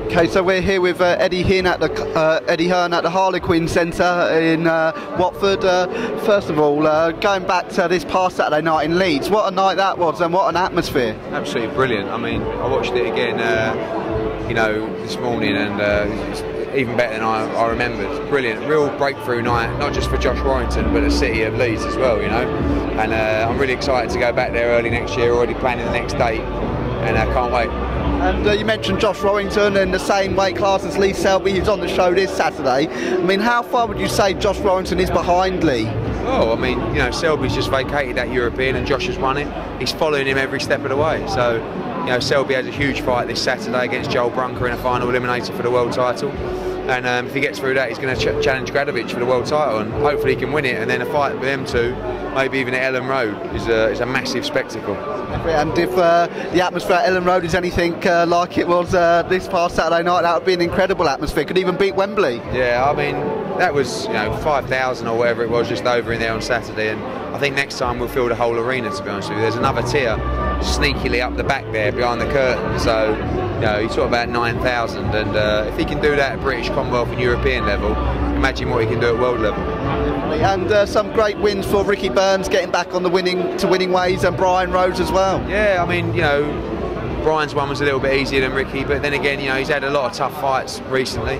Okay, so we're here with Eddie Hearn at the Harlequin Centre in Watford. First of all, going back to this past Saturday night in Leeds, what a night that was and what an atmosphere. Absolutely brilliant. I mean, I watched it again, this morning, and it's even better than I remembered. Brilliant, real breakthrough night, not just for Josh Warrington, but the city of Leeds as well, And I'm really excited to go back there early next year, already planning the next date, and I can't wait. And you mentioned Josh Warrington in the same weight class as Lee Selby, who's on the show this Saturday. I mean, how far would you say Josh Warrington is behind Lee? Oh, I mean, Selby's just vacated that European and Josh has won it. He's following him every step of the way. So, Selby has a huge fight this Saturday against Joel Brunker in a final eliminator for the world title. And if he gets through that, he's going to challenge Gradovic for the world title, and hopefully he can win it. And then a fight with them two, maybe even at Ellen Road, is a massive spectacle. And if the atmosphere at Ellen Road is anything like it was this past Saturday night, that would be an incredible atmosphere. Could even beat Wembley. Yeah, I mean, that was 5,000 or whatever it was just over in there on Saturday, and I think next time we'll fill the whole arena, to be honest with you. There's another tier sneakily up the back there behind the curtain, so you talk about 9,000, and if he can do that at British, Commonwealth and European level, imagine what he can do at world level. And some great wins for Ricky Burns, getting back on the winning ways, and Brian Rhodes as well. Yeah, I mean, Brian's one was a little bit easier than Ricky, but then again, he's had a lot of tough fights recently,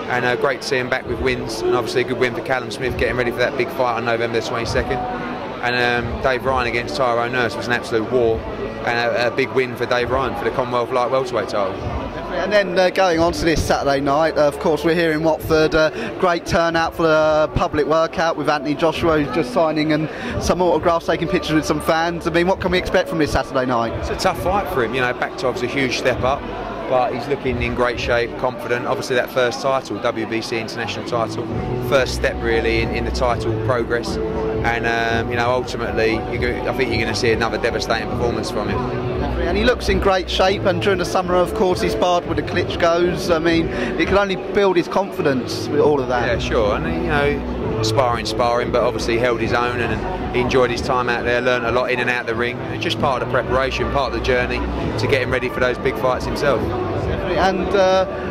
and great to see him back with wins, and obviously a good win for Callum Smith, getting ready for that big fight on November the 22nd. And Dave Ryan against Tyrone Nurse was an absolute war, and a big win for Dave Ryan for the Commonwealth Light Welterweight title. And then going on to this Saturday night, of course we're here in Watford, great turnout for the public workout with Anthony Joshua, who's just signing, and some autographs, taking pictures with some fans. I mean, what can we expect from this Saturday night? It's a tough fight for him, Baktov's a huge step up, but he's looking in great shape, confident. Obviously that first title, WBC international title, first step really in the title progress, and ultimately I think you're going to see another devastating performance from him. And he looks in great shape, and during the summer of course he sparred with the Klitschko's. I mean, it can only build his confidence with all of that. Yeah, sure, and sparring, but obviously held his own, and he enjoyed his time out there, learned a lot in and out of the ring. It's just part of the preparation, part of the journey to get him ready for those big fights himself. And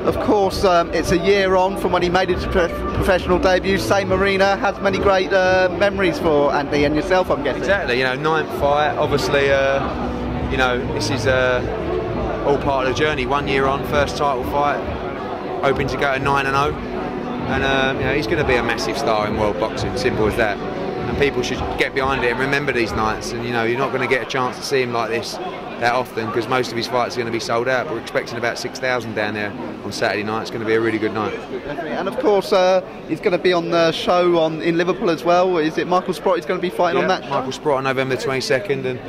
of course it's a year on from when he made his professional debut. Same arena, has many great memories for Anthony and yourself, I'm guessing. Exactly, 9th fight, obviously this is all part of the journey. 1 year on, first title fight, hoping to go to 9-0, and he's going to be a massive star in world boxing, simple as that. And people should get behind it and remember these nights, and you're not going to get a chance to see him like this that often, because most of his fights are going to be sold out. But we're expecting about 6,000 down there on Saturday night. It's going to be a really good night. And of course he's going to be on the show in Liverpool as well. Is it Michael Sprott who's going to be fighting on that show? Michael Sprott on November 22nd, and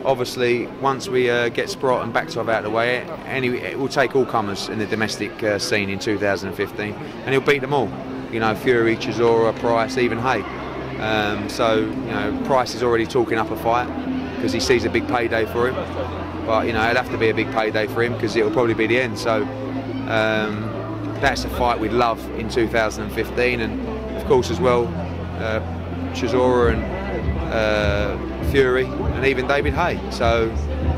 obviously once we get Sprott and Bakhtov out of the way, it will take all comers in the domestic scene in 2015, and he'll beat them all. Fury, Chisora, Price, even Haye. Price is already talking up a fight because he sees a big payday for him, but it'll have to be a big payday for him because it'll probably be the end. So that's a fight we'd love in 2015, and of course as well Chisora and Fury, and even David Haye. So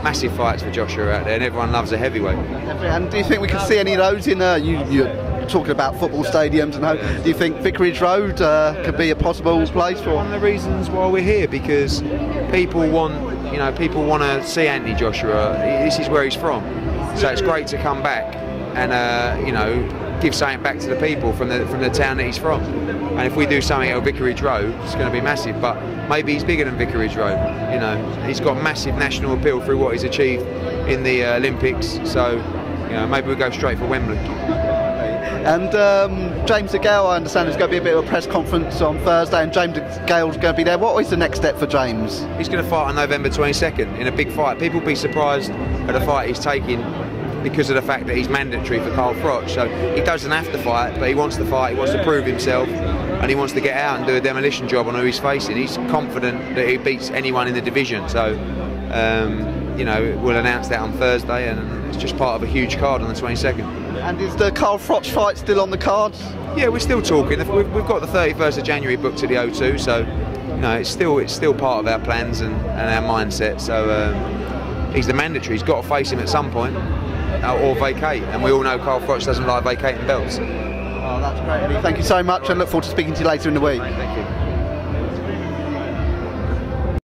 massive fights for Joshua out there, and everyone loves a heavyweight. And do you think we can see any of those in you're talking about football stadiums, and do you think Vicarage Road could be a possible place for? One of the reasons why we're here, because people want to see Anthony Joshua. This is where he's from, so it's great to come back and give something back to the people from the town that he's from. And if we do something at Vicarage Road, it's going to be massive. But maybe he's bigger than Vicarage Road. He's got massive national appeal through what he's achieved in the Olympics. So maybe we go straight for Wembley. And James DeGale, I understand there's going to be a bit of a press conference on Thursday, and James DeGale's going to be there. What is the next step for James? He's going to fight on November 22nd in a big fight. People will be surprised at the fight he's taking because of the fact that he's mandatory for Carl Froch. So he doesn't have to fight, but he wants to fight, he wants to prove himself, and he wants to get out and do a demolition job on who he's facing. He's confident that he beats anyone in the division. So we'll announce that on Thursday, and it's just part of a huge card on the 22nd. And is the Carl Froch fight still on the cards? Yeah, we're still talking. We've got the 31st of January booked to the O2, so it's still part of our plans and our mindset. So he's the mandatory. He's got to face him at some point. or vacate, and we all know Carl Froch doesn't like vacating belts. Oh, that's great, Eddie. Thank you so much, and look forward to speaking to you later in the week. Thank you.